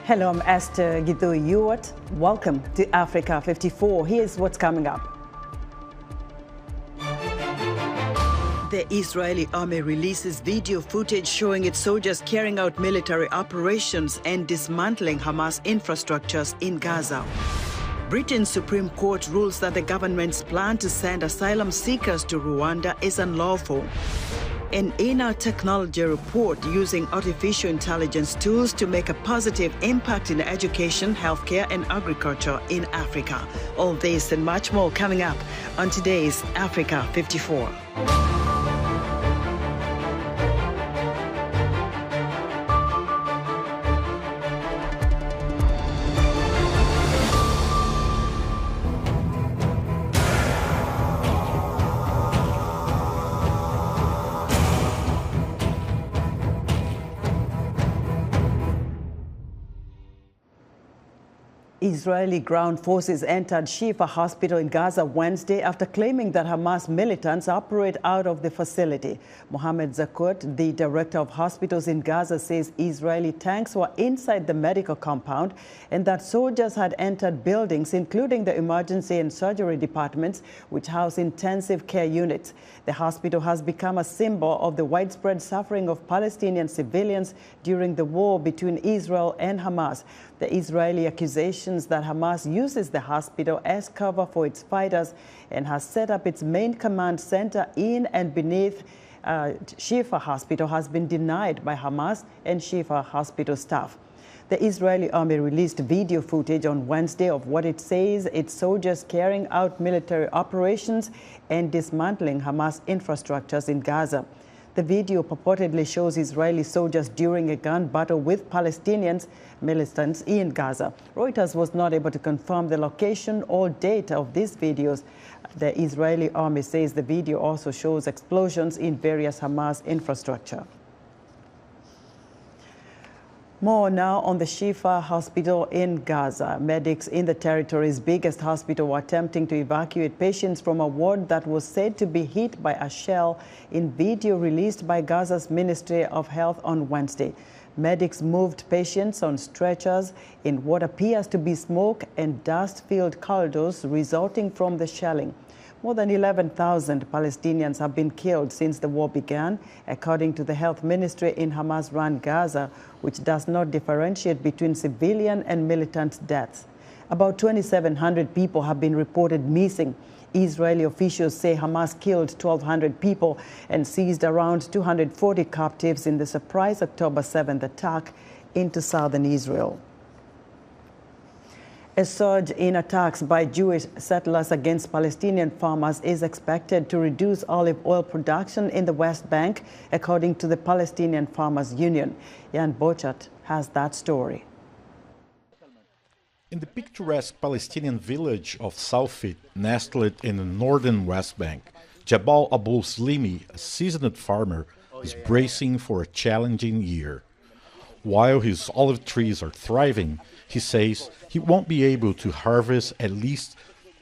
Hello, I'm Esther Githu-Ewart. Welcome to Africa 54. Here's what's coming up. The Israeli army releases video footage showing its soldiers carrying out military operations and dismantling Hamas infrastructures in Gaza. Britain's Supreme Court rules that the government's plan to send asylum seekers to Rwanda is unlawful. An INA technology report using artificial intelligence tools to make a positive impact in education, healthcare, and agriculture in Africa. All this and much more coming up on today's Africa 54. Israeli ground forces entered Shifa Hospital in Gaza Wednesday after claiming that Hamas militants operate out of the facility. Mohammed Zakut, the director of hospitals in Gaza, says Israeli tanks were inside the medical compound and that soldiers had entered buildings, including the emergency and surgery departments, which house intensive care units. The hospital has become a symbol of the widespread suffering of Palestinian civilians during the war between Israel and Hamas. The Israeli accusations that Hamas uses the hospital as cover for its fighters and has set up its main command center in and beneath Shifa Hospital has been denied by Hamas and Shifa Hospital staff. The Israeli army released video footage on Wednesday of what it says its soldiers carrying out military operations and dismantling Hamas infrastructures in Gaza. The video purportedly shows Israeli soldiers during a gun battle with Palestinians militants in Gaza. Reuters was not able to confirm the location or date of these videos. The Israeli army says the video also shows explosions in various Hamas infrastructure. More now on the Shifa Hospital in Gaza. Medics in the territory's biggest hospital were attempting to evacuate patients from a ward that was said to be hit by a shell in video released by Gaza's Ministry of Health on Wednesday. Medics moved patients on stretchers in what appears to be smoke and dust-filled corridors resulting from the shelling. More than 11,000 Palestinians have been killed since the war began, according to the health ministry in Hamas-run Gaza, which does not differentiate between civilian and militant deaths. About 2,700 people have been reported missing. Israeli officials say Hamas killed 1,200 people and seized around 240 captives in the surprise October 7th attack into southern Israel. A surge in attacks by Jewish settlers against Palestinian farmers is expected to reduce olive oil production in the West Bank, according to the Palestinian Farmers Union. Jan Bochat has that story. In the picturesque Palestinian village of Salfit, nestled in the northern West Bank, Jabal Abul Slimi, a seasoned farmer, is bracing for a challenging year. While his olive trees are thriving, he says he won't be able to harvest at least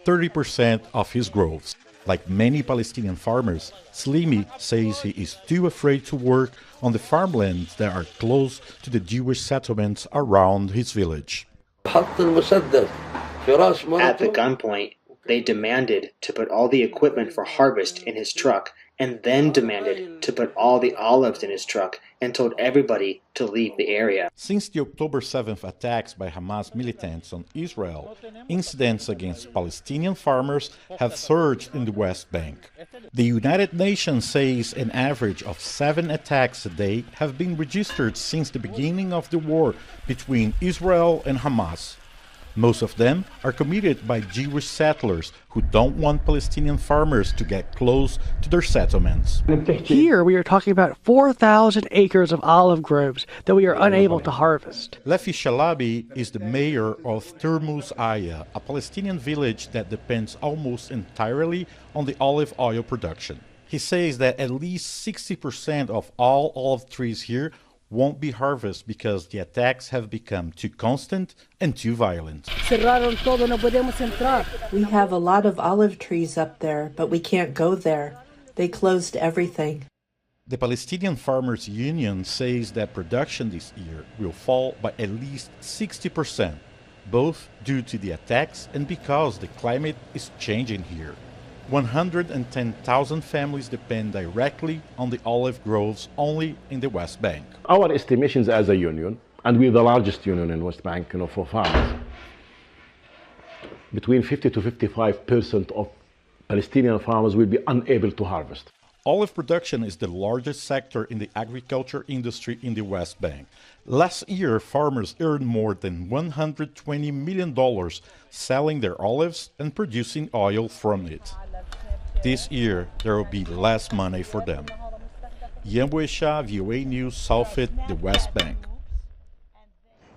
30% of his groves. Like many Palestinian farmers, Slimi says he is too afraid to work on the farmlands that are close to the Jewish settlements around his village. At the gunpoint, they demanded to put all the equipment for harvest in his truck, and then demanded to put all the olives in his truck and told everybody to leave the area. Since the October 7th attacks by Hamas militants on Israel, incidents against Palestinian farmers have surged in the West Bank. The United Nations says an average of 7 attacks a day have been registered since the beginning of the war between Israel and Hamas. Most of them are committed by Jewish settlers who don't want Palestinian farmers to get close to their settlements. Here we are talking about 4,000 acres of olive groves that we are unable to harvest. Lefi Shalabi is the mayor of Termuz Aya, a Palestinian village that depends almost entirely on the olive oil production. He says that at least 60% of all olive trees here won't be harvested because the attacks have become too constant and too violent. We have a lot of olive trees up there, but we can't go there. They closed everything. The Palestinian Farmers Union says that production this year will fall by at least 60%, both due to the attacks and because the climate is changing here. 110,000 families depend directly on the olive groves only in the West Bank. Our estimations as a union, and we're the largest union in West Bank, for farmers, between 50 to 55% of Palestinian farmers will be unable to harvest. Olive production is the largest sector in the agriculture industry in the West Bank. Last year, farmers earned more than $120 million selling their olives and producing oil from it. This year, there will be less money for them. Yambuesha, VOA News, Southfit, the West Bank.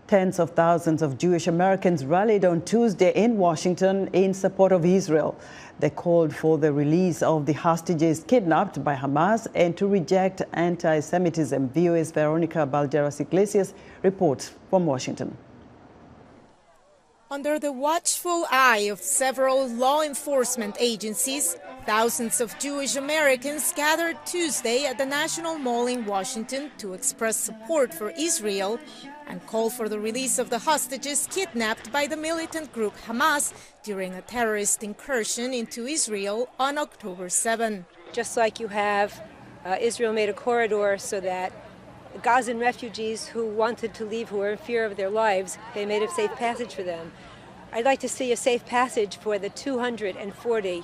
Tens of thousands of Jewish Americans rallied on Tuesday in Washington in support of Israel. They called for the release of the hostages kidnapped by Hamas and to reject anti-Semitism. VOA's Veronica Balderas Iglesias reports from Washington. Under the watchful eye of several law enforcement agencies, thousands of Jewish Americans gathered Tuesday at the National Mall in Washington to express support for Israel and call for the release of the hostages kidnapped by the militant group Hamas during a terrorist incursion into Israel on October 7. Just like you have, Israel made a corridor so that Gazan refugees who wanted to leave, who were in fear of their lives, they made a safe passage for them. I'd like to see a safe passage for the 240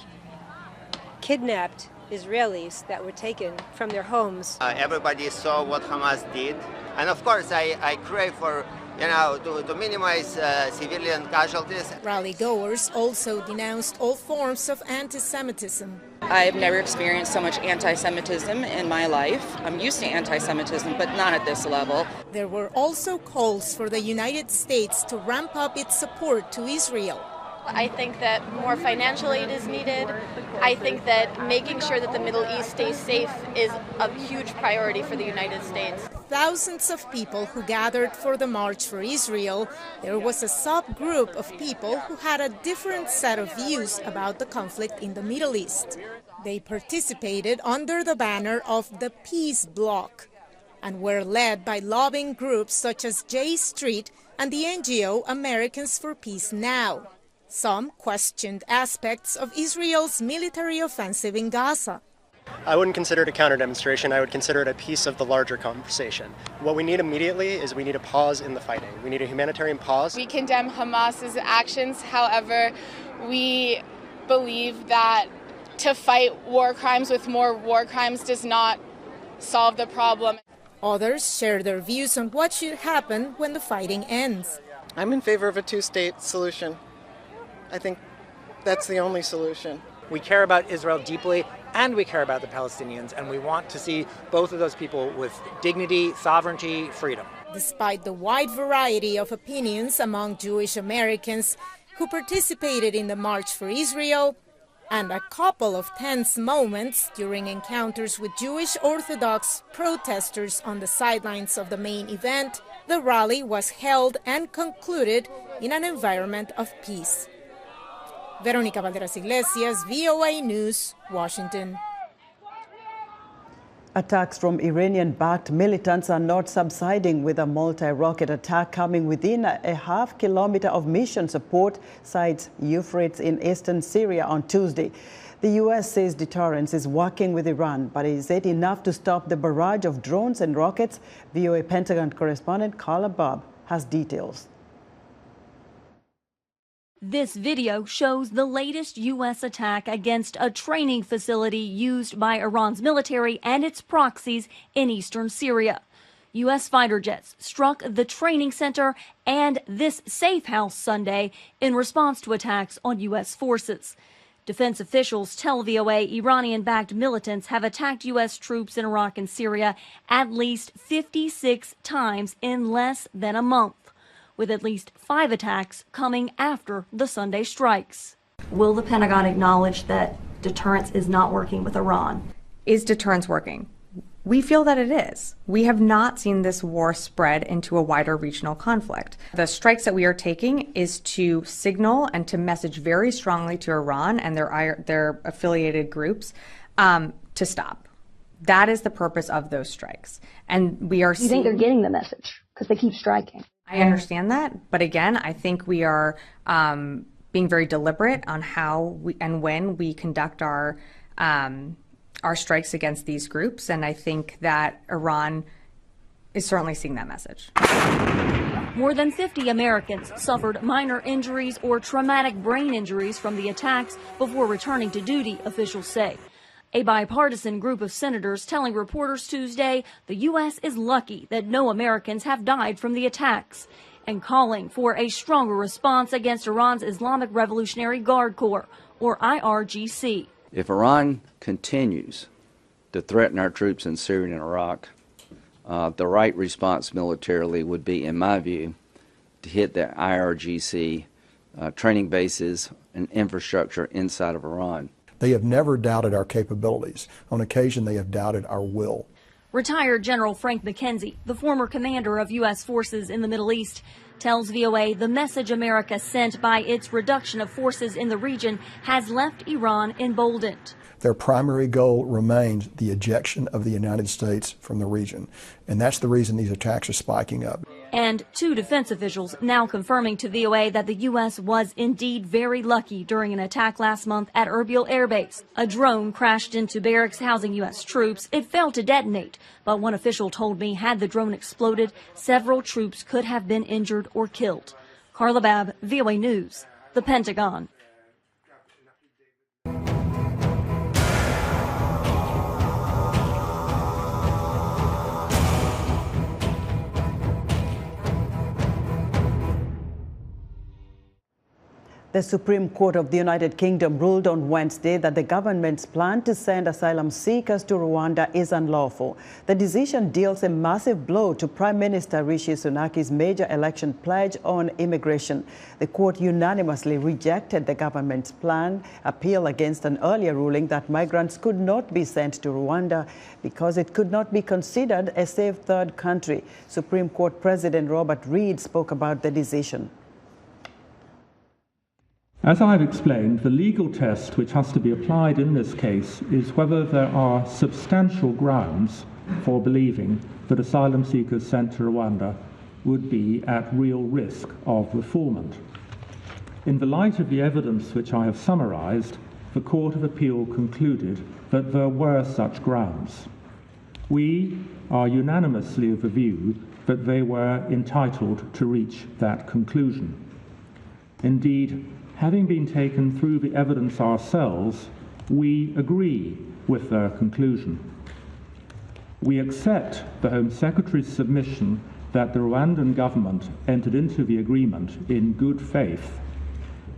kidnapped Israelis that were taken from their homes. Everybody saw what Hamas did, and of course I crave for, to minimize civilian casualties. Rally goers also denounced all forms of anti-Semitism. I've never experienced so much anti-Semitism in my life. I'm used to anti-Semitism, but not at this level. There were also calls for the United States to ramp up its support to Israel. I think that more financial aid is needed. I think that making sure that the Middle East stays safe is a huge priority for the United States. Thousands of people who gathered for the March for Israel, there was a subgroup of people who had a different set of views about the conflict in the Middle East. They participated under the banner of the Peace Bloc and were led by lobbying groups such as J Street and the NGO Americans for Peace Now. Some questioned aspects of Israel's military offensive in Gaza. I wouldn't consider it a counter-demonstration. I would consider it a piece of the larger conversation. What we need immediately is we need a pause in the fighting. We need a humanitarian pause. We condemn Hamas's actions. However, we believe that to fight war crimes with more war crimes does not solve the problem. Others share their views on what should happen when the fighting ends. I'm in favor of a two-state solution. I think that's the only solution. We care about Israel deeply, and we care about the Palestinians, and we want to see both of those people with dignity, sovereignty, freedom. Despite the wide variety of opinions among Jewish Americans who participated in the March for Israel, and a couple of tense moments during encounters with Jewish Orthodox protesters on the sidelines of the main event, the rally was held and concluded in an environment of peace. Veronica Balderas Iglesias, VOA News, Washington. Attacks from Iranian-backed militants are not subsiding, with a multi-rocket attack coming within a half-kilometer of mission support sites Euphrates in eastern Syria on Tuesday. The U.S. says deterrence is working with Iran, but is it enough to stop the barrage of drones and rockets? VOA Pentagon correspondent Carla Bob has details. This video shows the latest U.S. attack against a training facility used by Iran's military and its proxies in eastern Syria. U.S. fighter jets struck the training center and this safe house Sunday in response to attacks on U.S. forces. Defense officials tell VOA Iranian-backed militants have attacked U.S. troops in Iraq and Syria at least 56 times in less than a month, with at least 5 attacks coming after the Sunday strikes. Will the Pentagon acknowledge that deterrence is not working with Iran? Is deterrence working? We feel that it is. We have not seen this war spread into a wider regional conflict. The strikes that we are taking is to signal and to message very strongly to Iran and their affiliated groups to stop. That is the purpose of those strikes. And we are You think they're getting the message because they keep striking? I understand that. But again, I think we are being very deliberate on how we, and when we conduct our strikes against these groups. And I think that Iran is certainly seeing that message. More than 50 Americans suffered minor injuries or traumatic brain injuries from the attacks before returning to duty, officials say. A bipartisan group of senators telling reporters Tuesday the U.S. is lucky that no Americans have died from the attacks, and calling for a stronger response against Iran's Islamic Revolutionary Guard Corps, or IRGC. If Iran continues to threaten our troops in Syria and Iraq, the right response militarily would be, in my view, to hit the IRGC training bases and infrastructure inside of Iran. They have never doubted our capabilities. On occasion, they have doubted our will. Retired General Frank McKenzie, the former commander of U.S. forces in the Middle East, tells VOA the message America sent by its reduction of forces in the region has left Iran emboldened. Their primary goal remains the ejection of the United States from the region. And that's the reason these attacks are spiking up. And two defense officials now confirming to VOA that the U.S. was indeed very lucky during an attack last month at Erbil Air Base. A drone crashed into barracks housing U.S. troops. It failed to detonate, but one official told me had the drone exploded, several troops could have been injured or killed. Carla Babb, VOA News, the Pentagon. The Supreme Court of the United Kingdom ruled on Wednesday that the government's plan to send asylum seekers to Rwanda is unlawful. The decision deals a massive blow to Prime Minister Rishi Sunak's major election pledge on immigration. The court unanimously rejected the government's plan, appeal against an earlier ruling that migrants could not be sent to Rwanda because it could not be considered a safe third country. Supreme Court President Robert Reid spoke about the decision. As I have explained, the legal test which has to be applied in this case is whether there are substantial grounds for believing that asylum seekers sent to Rwanda would be at real risk of refoulement. In the light of the evidence which I have summarized, the Court of Appeal concluded that there were such grounds. We are unanimously of the view that they were entitled to reach that conclusion. Indeed, having been taken through the evidence ourselves, we agree with their conclusion. We accept the Home Secretary's submission that the Rwandan government entered into the agreement in good faith,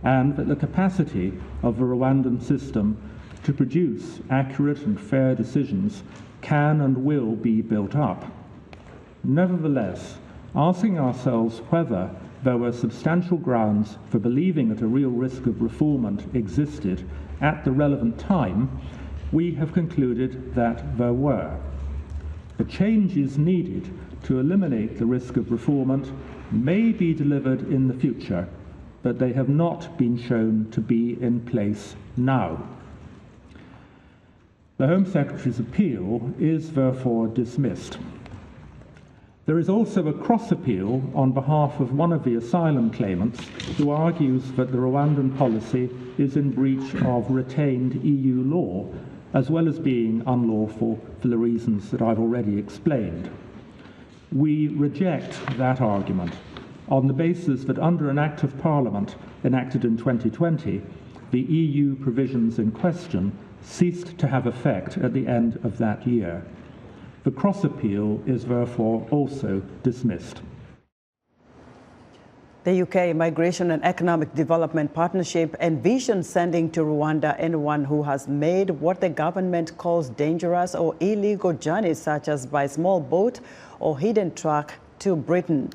and that the capacity of the Rwandan system to produce accurate and fair decisions can and will be built up. Nevertheless, asking ourselves whether there were substantial grounds for believing that a real risk of refoulement existed at the relevant time, we have concluded that there were. The changes needed to eliminate the risk of refoulement may be delivered in the future, but they have not been shown to be in place now. The Home Secretary's appeal is therefore dismissed. There is also a cross-appeal on behalf of one of the asylum claimants who argues that the Rwandan policy is in breach of retained EU law, as well as being unlawful for the reasons that I've already explained. We reject that argument on the basis that under an Act of Parliament enacted in 2020, the EU provisions in question ceased to have effect at the end of that year. The cross-appeal is therefore also dismissed. The UK Migration and Economic Development Partnership envisions sending to Rwanda anyone who has made what the government calls dangerous or illegal journeys, such as by small boat or hidden track to Britain.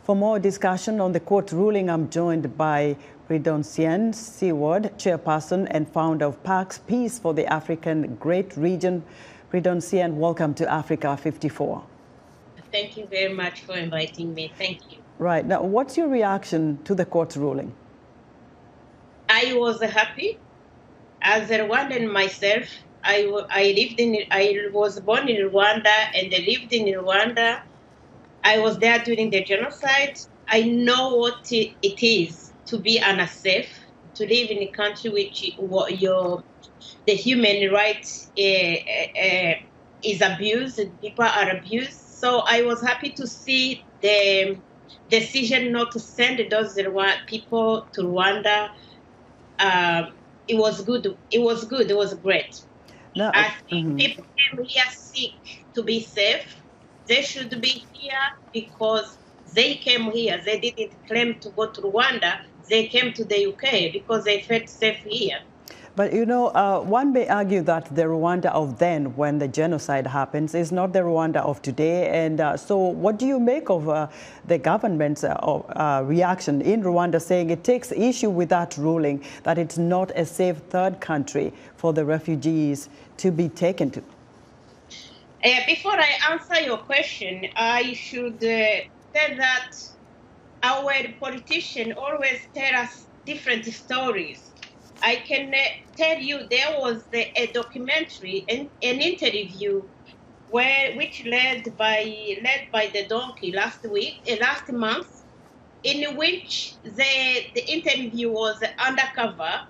For more discussion on the court ruling, I'm joined by Redouncienne Seward, chairperson and founder of PAC's Peace for the African Great Region. Redouncienne, welcome to Africa 54. Thank you very much for inviting me. Thank you. Right. Now, what's your reaction to the court's ruling? I was happy. As a Rwandan myself, I was born in Rwanda and I lived in Rwanda. I was there during the genocide. I know what it is to be unsafe, to live in a country which the human rights is abused and people are abused. So I was happy to see the decision not to send those people to Rwanda. It was good. It was good. It was great. No, I think people came here sick to be safe. They should be here because they came here. They didn't claim to go to Rwanda. They came to the UK because they felt safe here. But, you know, one may argue that the Rwanda of then, when the genocide happens, is not the Rwanda of today. And so what do you make of the government's reaction in Rwanda saying it takes issue with that ruling, that it's not a safe third country for the refugees to be taken to? Before I answer your question, I should say that our politicians always tell us different stories. I can tell you there was a documentary, an interview, which led by the Donkey last month, in which the interview was undercover.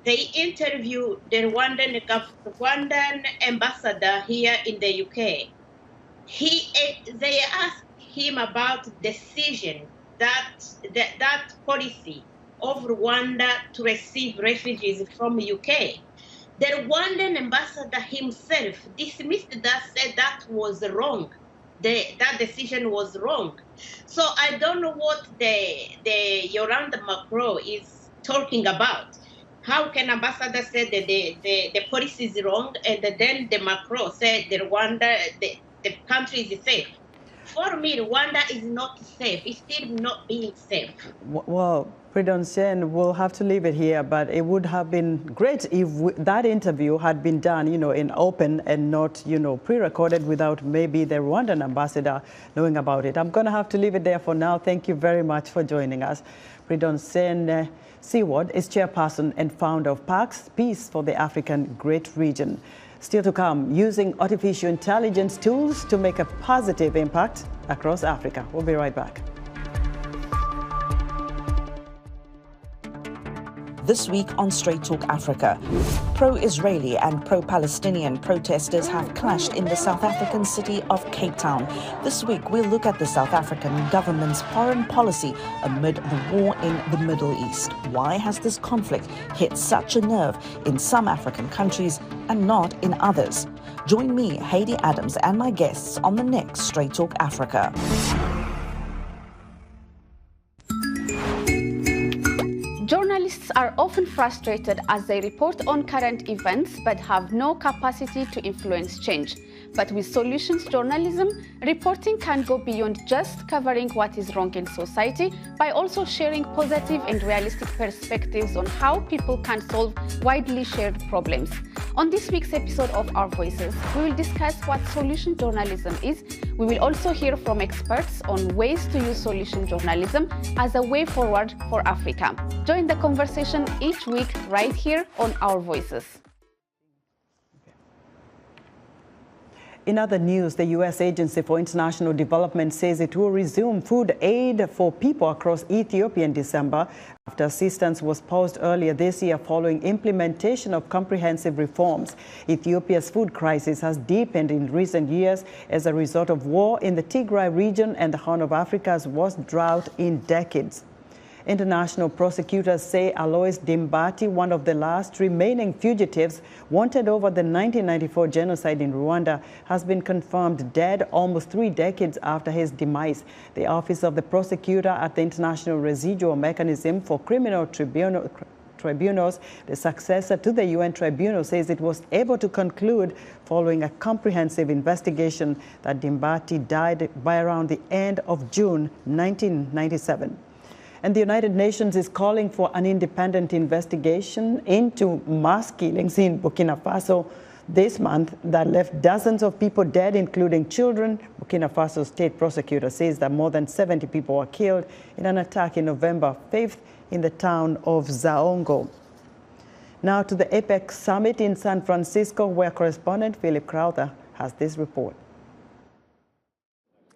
They interviewed the Rwandan ambassador here in the UK. They asked him about decision that policy of Rwanda to receive refugees from UK. The Rwandan ambassador himself dismissed that, said that was wrong. That decision was wrong. So I don't know what the Yolanda Macron is talking about. How can ambassador say that the policy is wrong and then the Macron said the Rwanda, the country is safe? For me, Rwanda is not safe. It's still not being safe. Well, Pridon, we'll have to leave it here, but it would have been great if that interview had been done, you know, in open and not, you know, pre-recorded without maybe the Rwandan ambassador knowing about it. I'm going to have to leave it there for now. Thank you very much for joining us. Pridon Seward is chairperson and founder of PACS, Peace for the African Great Region. Still to come, using artificial intelligence tools to make a positive impact across Africa. We'll be right back. This week on Straight Talk Africa, pro-Israeli and pro-Palestinian protesters have clashed in the South African city of Cape Town. This week, we'll look at the South African government's foreign policy amid the war in the Middle East. Why has this conflict hit such a nerve in some African countries and not in others? Join me, Heidi Adams, and my guests on the next Straight Talk Africa. Journalists are often frustrated as they report on current events but have no capacity to influence change. But with solutions journalism, reporting can go beyond just covering what is wrong in society by also sharing positive and realistic perspectives on how people can solve widely shared problems. On this week's episode of Our Voices, we will discuss what solution journalism is. We will also hear from experts on ways to use solution journalism as a way forward for Africa. Join the conversation each week right here on Our Voices. In other news, the U.S. Agency for International Development says it will resume food aid for people across Ethiopia in December after assistance was paused earlier this year following implementation of comprehensive reforms. Ethiopia's food crisis has deepened in recent years as a result of war in the Tigray region and the Horn of Africa's worst drought in decades. International prosecutors say Alois Dimbati, one of the last remaining fugitives wanted over the 1994 genocide in Rwanda, has been confirmed dead almost 3 decades after his demise. The Office of the Prosecutor at the International Residual Mechanism for Criminal Tribunals, the successor to the UN Tribunal, says it was able to conclude following a comprehensive investigation that Dimbati died by around the end of June 1997. And the United Nations is calling for an independent investigation into mass killings in Burkina Faso this month that left dozens of people dead, including children. Burkina Faso state prosecutor says that more than 70 people were killed in an attack in November 5th in the town of Zaongo. Now to the APEC summit in San Francisco, where correspondent Philip Crowther has this report.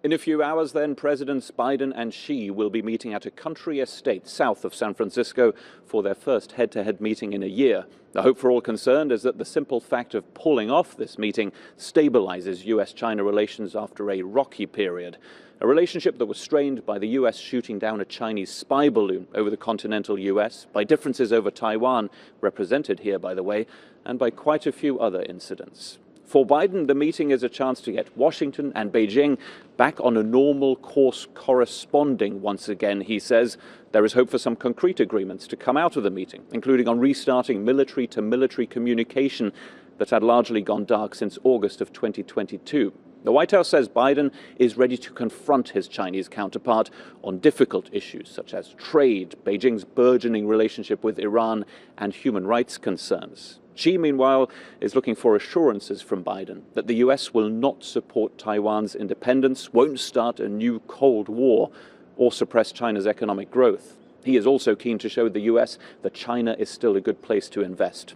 In a few hours then, Presidents Biden and Xi will be meeting at a country estate south of San Francisco for their first head-to-head meeting in a year. The hope for all concerned is that the simple fact of pulling off this meeting stabilizes U.S.-China relations after a rocky period. A relationship that was strained by the U.S. shooting down a Chinese spy balloon over the continental U.S., by differences over Taiwan, represented here, by the way, and by quite a few other incidents. For Biden, the meeting is a chance to get Washington and Beijing back on a normal course corresponding once again, he says. There is hope for some concrete agreements to come out of the meeting, including on restarting military-to-military communication that had largely gone dark since August of 2022. The White House says Biden is ready to confront his Chinese counterpart on difficult issues such as trade, Beijing's burgeoning relationship with Iran, and human rights concerns. Xi, meanwhile, is looking for assurances from Biden that the U.S. will not support Taiwan's independence, won't start a new Cold War, or suppress China's economic growth. He is also keen to show the U.S. that China is still a good place to invest.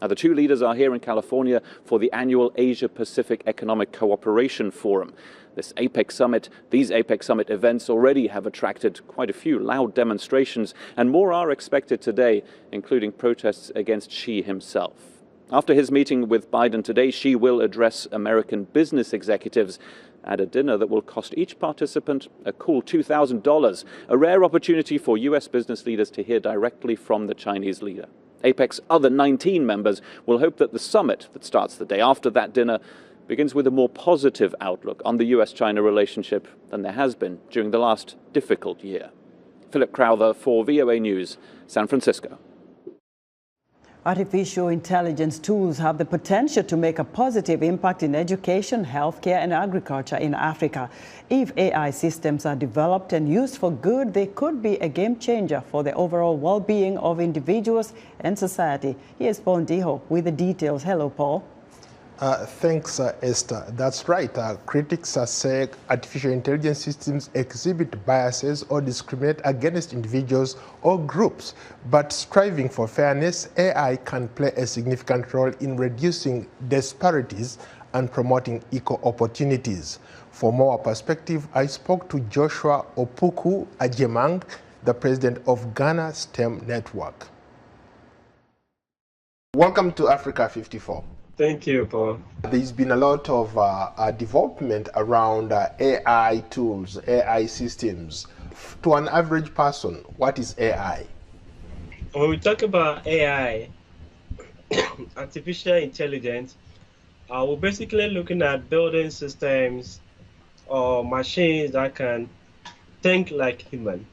Now, the two leaders are here in California for the annual Asia-Pacific Economic Cooperation Forum. These APEC Summit events already have attracted quite a few loud demonstrations, and more are expected today, including protests against Xi himself. After his meeting with Biden today, Xi will address American business executives at a dinner that will cost each participant a cool $2,000, a rare opportunity for U.S. business leaders to hear directly from the Chinese leader. APEC's other 19 members will hope that the summit that starts the day after that dinner begins with a more positive outlook on the U.S.-China relationship than there has been during the last difficult year. Philip Crowther for VOA News, San Francisco. Artificial intelligence tools have the potential to make a positive impact in education, healthcare, and agriculture in Africa. If AI systems are developed and used for good, they could be a game changer for the overall well-being of individuals and society. Here's Paul Ndiho with the details. Hello, Paul. Thanks, Esther. That's right. Critics say artificial intelligence systems exhibit biases or discriminate against individuals or groups. But striving for fairness, AI can play a significant role in reducing disparities and promoting equal opportunities. For more perspective, I spoke to Joshua Opuku Ajemang, the president of Ghana STEM Network. Welcome to Africa 54. Thank you, Paul. There's been a lot of development around AI tools, AI systems. To an average person, what is AI? When we talk about AI, artificial intelligence, we're basically looking at building systems or machines that can think like human.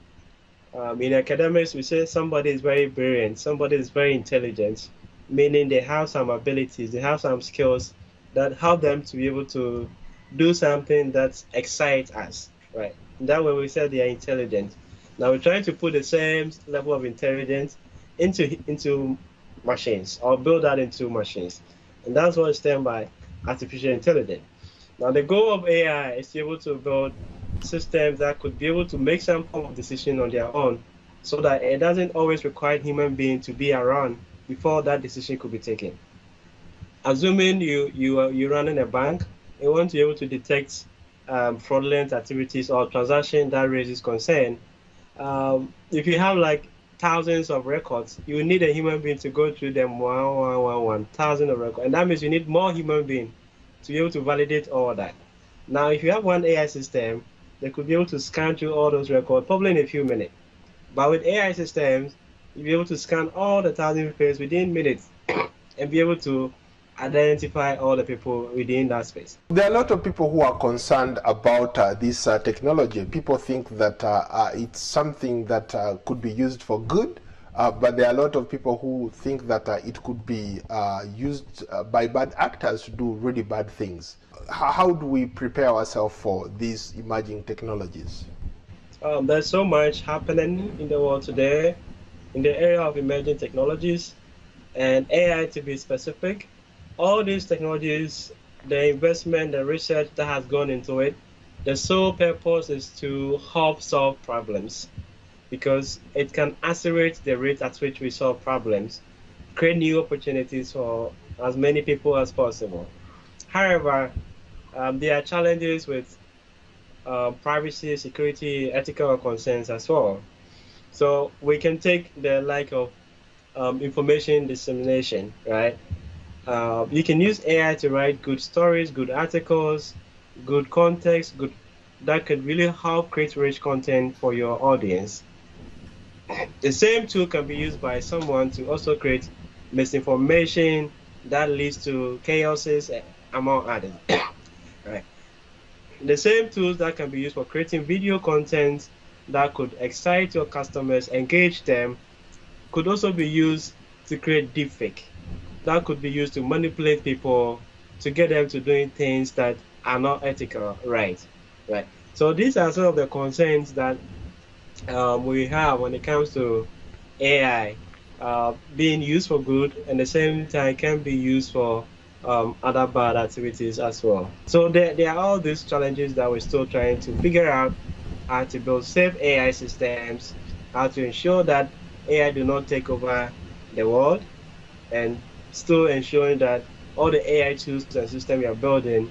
In academics, we say somebody is very brilliant, somebody is very intelligent, meaning they have some abilities, they have some skills that help them to be able to do something that excites us, right? And that way we say they are intelligent. Now we're trying to put the same level of intelligence into machines, or build that into machines. And that's what is done by artificial intelligence. Now the goal of AI is to be able to build systems that could be able to make some form of decision on their own, so that it doesn't always require human being to be around before that decision could be taken. Assuming you're running a bank, you want to be able to detect fraudulent activities or transactions that raises concern. If you have like thousands of records, you need a human being to go through them one, thousands of records. And that means you need more human beings to be able to validate all of that. Now, if you have one AI system, they could be able to scan through all those records, probably in a few minutes. But with AI systems, you'll be able to scan all the 1,000 pages within minutes and be able to identify all the people within that space. There are a lot of people who are concerned about this technology. People think that it's something that could be used for good, but there are a lot of people who think that it could be used by bad actors to do really bad things. How do we prepare ourselves for these emerging technologies? There's so much happening in the world today in the area of emerging technologies, and AI to be specific. All these technologies, the investment, the research that has gone into it, the sole purpose is to help solve problems, because it can accelerate the rate at which we solve problems. create new opportunities for as many people as possible. However, there are challenges with privacy, security, ethical concerns as well. So we can take the like of information dissemination, right? You can use AI to write good stories, good articles, good context, that could really help create rich content for your audience. The same tool can be used by someone to also create misinformation that leads to chaoses, among others. Right. The same tools that can be used for creating video content that could excite your customers, engage them, could also be used to create deepfake. That could be used to manipulate people, to get them to doing things that are not ethical, right? So these are some of the concerns that we have when it comes to AI being used for good, and at the same time can be used for other bad activities as well. So there are all these challenges that we're still trying to figure out how to build safe AI systems, how to ensure that AI do not take over the world, and still ensuring that all the AI tools and systems we are building,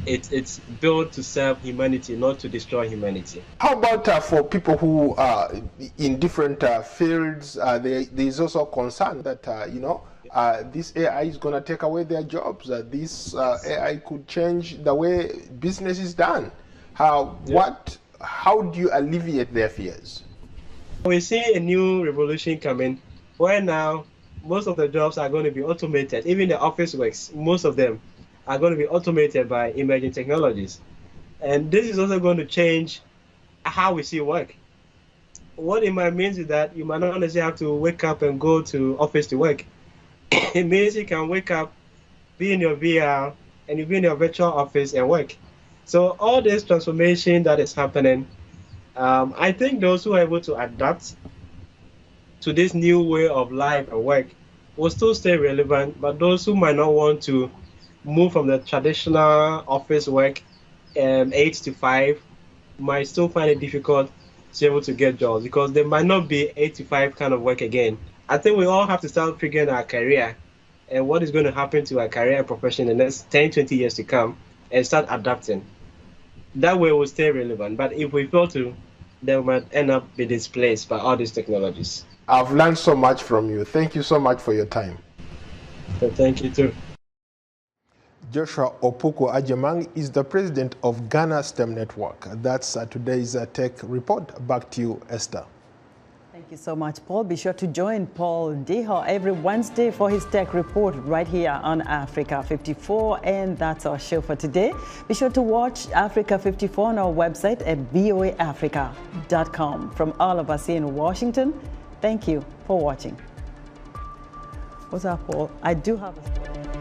it's built to serve humanity, not to destroy humanity. How about for people who are in different fields? There is also concern that this AI is going to take away their jobs. This AI could change the way business is done. How do you alleviate their fears? We see a new revolution coming, where now most of the jobs are going to be automated. Even the office works, most of them are going to be automated by emerging technologies. And this is also going to change how we see work. What it might mean is that you might not necessarily have to wake up and go to office to work. It means you can wake up, be in your VR, and you be in your virtual office and work. So all this transformation that is happening, I think those who are able to adapt to this new way of life and work will still stay relevant, but those who might not want to move from the traditional office work 8 to 5 might still find it difficult to be able to get jobs, because there might not be 8 to 5 kind of work again. I think we all have to start figuring our career and what is going to happen to our career and profession in the next 10, 20 years to come, and start adapting. That way we'll stay relevant. But if we fail to, then we might end up being displaced by all these technologies. I've learned so much from you. Thank you so much for your time. Thank you too. Joshua Opuko Ajamang is the president of Ghana STEM Network. That's today's Tech Report. Back to you, Esther. Thank you so much, Paul. Be sure to join Paul Diho every Wednesday for his Tech Report right here on Africa 54. And that's our show for today. Be sure to watch Africa 54 on our website at voaafrica.com. From all of us here in Washington, thank you for watching. What's up, Paul? I do have a story.